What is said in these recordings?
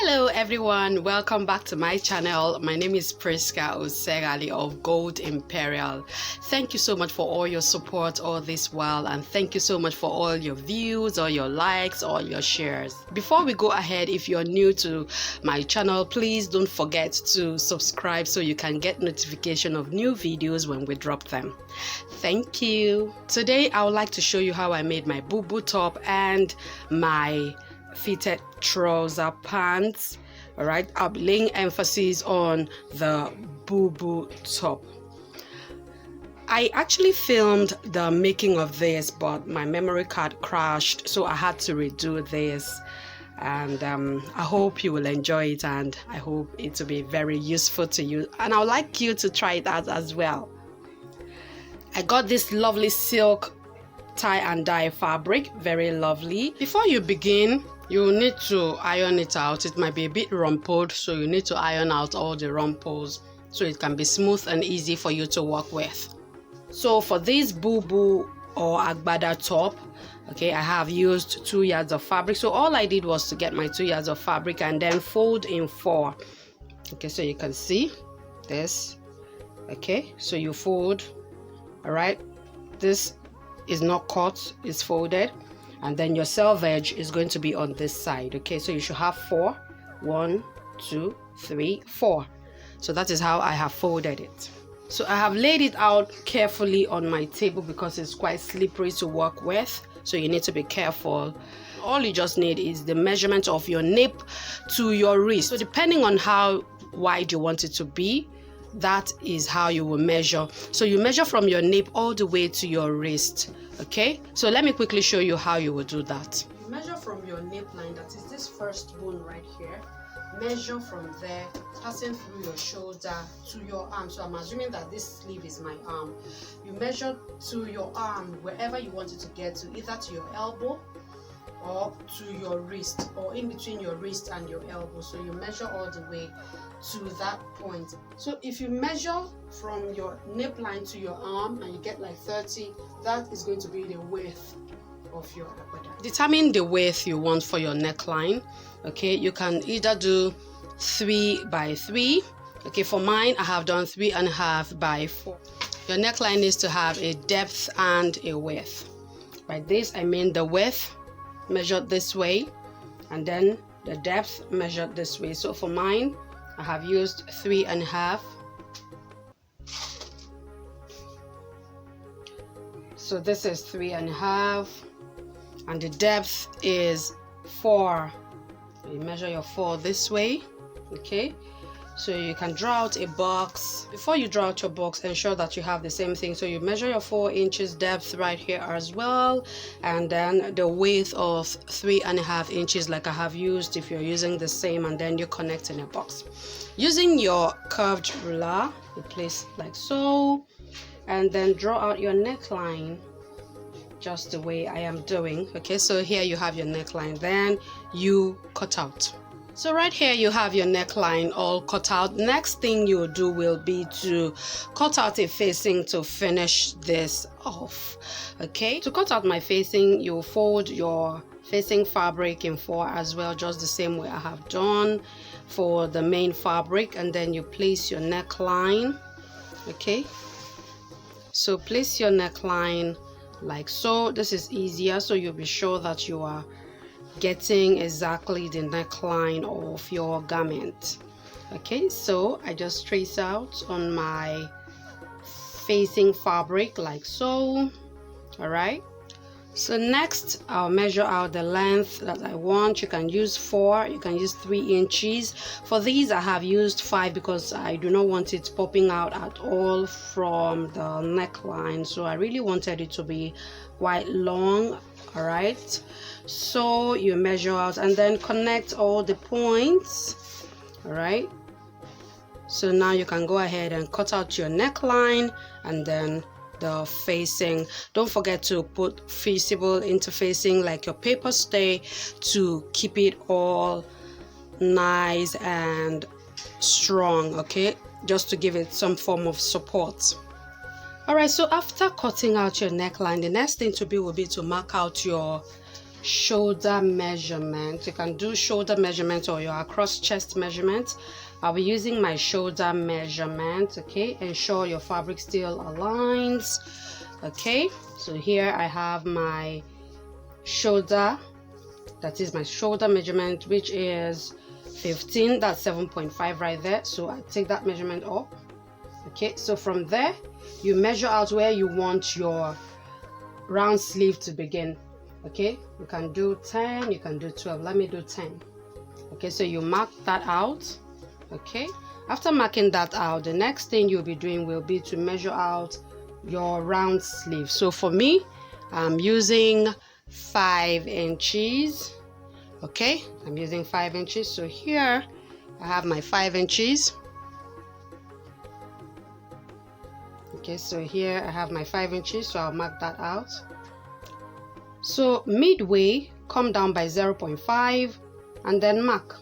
Hello everyone, welcome back to my channel. My name is Priska Osegali of Gold Imperial. Thank you so much for all your support all this while, and thank you so much for all your views, all your likes, all your shares. Before we go ahead, if you're new to my channel, please don't forget to subscribe so you can get notification of new videos when we drop them. Thank you. Today I would like to show you how I made my Bubu top and my fitted trouser pants. All right, I'll be laying emphasis on the Bubu top. I actually filmed the making of this, but my memory card crashed, so I had to redo this. And I hope you will enjoy it, and I hope it will be very useful to you, and I would like you to try it out as well. I got this lovely silk tie and dye fabric, very lovely. Before you begin, you need to iron it out. It might be a bit rumpled, so you need to iron out all the rumples so it can be smooth and easy for you to work with. So for this Bubu or Agbada top, okay, I have used 2 yards of fabric. So all I did was to get my 2 yards of fabric and then fold in 4. Okay, so you can see this. Okay, so you fold. All right, this is not cut, it's folded, and then your selvage is going to be on this side. Okay, so you should have 4. 1, 2, 3, 4. So that is how I have folded it. So I have laid it out carefully on my table because it's quite slippery to work with, so you need to be careful. All you just need is the measurement of your nape to your wrist. So depending on how wide you want it to be, that is how you will measure. So you measure from your nape all the way to your wrist. Okay, so let me quickly show you how you will do that. You measure from your nape line, that is this first bone right here. Measure from there, passing through your shoulder to your arm. So I'm assuming that this sleeve is my arm. You measure to your arm, wherever you want it to get to, either to your elbow or to your wrist, or in between your wrist and your elbow. So you measure all the way to that point. So if you measure from your nape line to your arm and you get like 30, that is going to be the width of your Agbada. Determine the width you want for your neckline. Okay, you can either do 3 by 3. Okay, for mine I have done 3.5 by 4. Your neckline needs to have a depth and a width. By this I mean the width measured this way, and then the depth measured this way. So for mine, I have used 3.5. So this is 3.5, and the depth is 4. You measure your 4 this way. Okay, so you can draw out a box. Before you draw out your box, ensure that you have the same thing. So you measure your 4 inches depth right here as well, and then the width of 3.5 inches like I have used if you're using the same, and then you connect in a box. Using your curved ruler, you place like so, and then draw out your neckline just the way I am doing. Okay, so here you have your neckline, then you cut out. So right here you have your neckline all cut out. Next thing you'll do will be to cut out a facing to finish this off. Okay, to cut out my facing, you fold your facing fabric in 4 as well, just the same way I have done for the main fabric, and then you place your neckline. Okay, so place your neckline like so. This is easier, so you'll be sure that you are getting exactly the neckline of your garment. Okay, so I just trace out on my facing fabric like so. All right, so next I'll measure out the length that I want. You can use 4, you can use 3 inches. For these I have used 5 because I do not want it popping out at all from the neckline, so I really wanted it to be quite long. All right, so you measure out and then connect all the points. All right, so now you can go ahead and cut out your neckline and then the facing. Don't forget to put feasible interfacing like your paper stay to keep it all nice and strong. Okay, just to give it some form of support. All right, so after cutting out your neckline, the next thing to do will be to mark out your shoulder measurement. You can do shoulder measurement or your across chest measurement. I'll be using my shoulder measurement. Okay, ensure your fabric still aligns. Okay, so here I have my shoulder, that is my shoulder measurement, which is 15. That's 7.5 right there. So I take that measurement up. Okay, so from there you measure out where you want your round sleeve to begin. Okay, you can do 10, you can do 12. Let me do 10. Okay, so you mark that out. Okay, after marking that out, the next thing you'll be doing will be to measure out your round sleeve. So for me, I'm using 5 inches. Okay, I'm using 5 inches. So here I have my 5 inches. Okay, so here I have my 5 inches, so I'll mark that out. So midway, come down by 0.5 and then mark.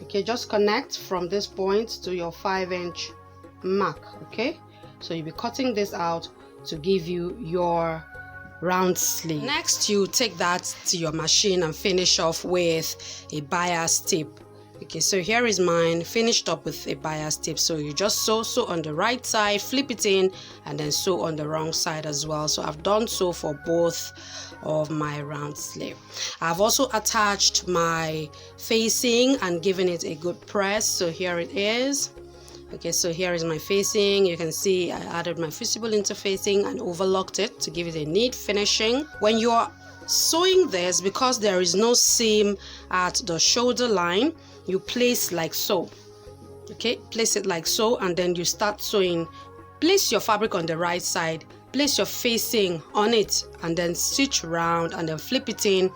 Okay, just connect from this point to your 5-inch mark. Okay, so you'll be cutting this out to give you your round sleeve. Next, you take that to your machine and finish off with a bias tip. Okay, so here is mine finished up with a bias tip. So you just sew on the right side, flip it in, and then sew on the wrong side as well. So I've done so for both of my round sleeve. I've also attached my facing and given it a good press. So here it is. Okay, so here is my facing. You can see I added my fusible interfacing and overlocked it to give it a neat finishing. When you are sewing this, because there is no seam at the shoulder line, you place like so. Okay, place it like so, and then you start sewing. Place your fabric on the right side, place your facing on it, and then stitch around and then flip it in.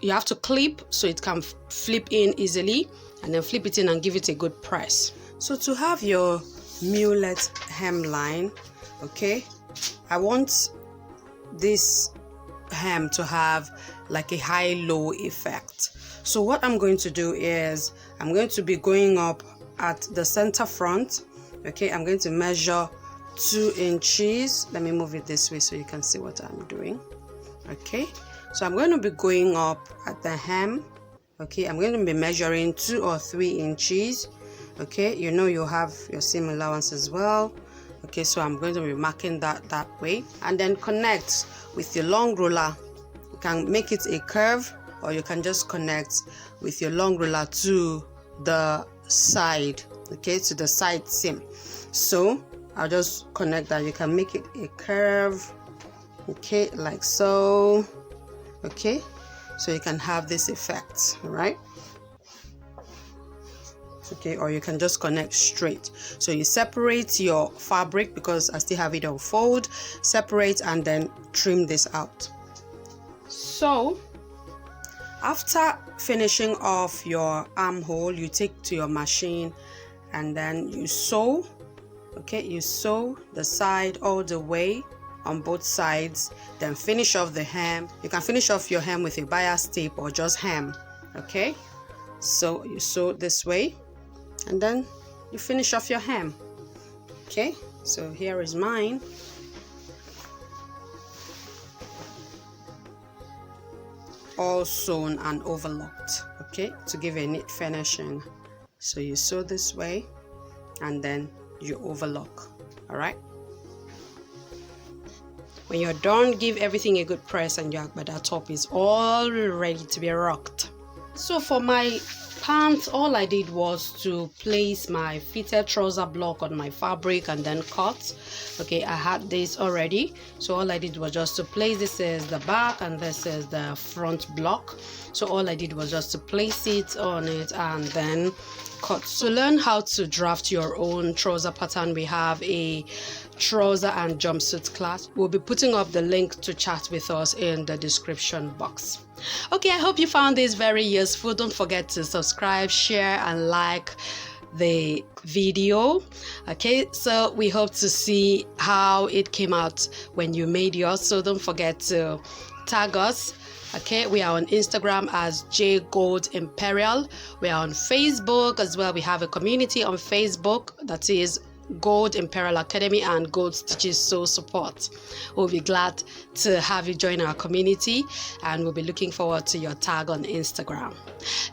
You have to clip so it can flip in easily, and then flip it in and give it a good press. So to have your mulet hemline, okay, I want this hem to have like a high-low effect. So what I'm going to do is I'm going to be going up at the center front. Okay, I'm going to measure 2 inches. Let me move it this way so you can see what I'm doing. Okay, so I'm going to be going up at the hem. Okay, I'm going to be measuring 2 or 3 inches. Okay, you know you have your seam allowance as well. Okay, so I'm going to be marking that way, and then connect with your long ruler. You can make it a curve, or you can just connect with your long ruler to the side. Okay, to the side seam. So I'll just connect that. You can make it a curve. Okay, like so. Okay, so you can have this effect, right? Okay, or you can just connect straight. So you separate your fabric, because I still have it on fold. Separate and then trim this out. So after finishing off your armhole, you take to your machine and then you sew. Okay, you sew the side all the way on both sides, then finish off the hem. You can finish off your hem with a bias tape or just hem. Okay, so you sew this way and then you finish off your hem. Okay, so here is mine. All sewn and overlocked. Okay, to give a neat finishing. So you sew this way and then you overlock. All right, when you're done, give everything a good press and your Agbada top is all ready to be rocked. So for my pants, all I did was to place my fitted trouser block on my fabric and then cut. Okay, I had this already, so all I did was just to place. This is the back and this is the front block. So all I did was just to place it on it and then cut. To learn how to draft your own trouser pattern, we have a trouser and jumpsuit class. We'll be putting up the link to chat with us in the description box. Okay, I hope you found this very useful. Don't forget to subscribe, share and like the video. Okay, so we hope to see how it came out when you made yours, so don't forget to tag us. Okay, we are on Instagram as JGoldImperial. We are on Facebook as well. We have a community on Facebook that is Gold Imperial Academy and Gold Stitches Sew Support. We'll be glad to have you join our community, and we'll be looking forward to your tag on Instagram.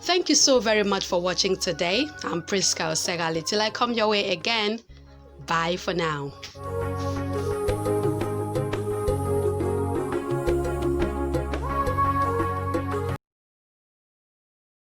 Thank you so very much for watching today. I'm Priska Osegali. Till I come your way again, bye for now.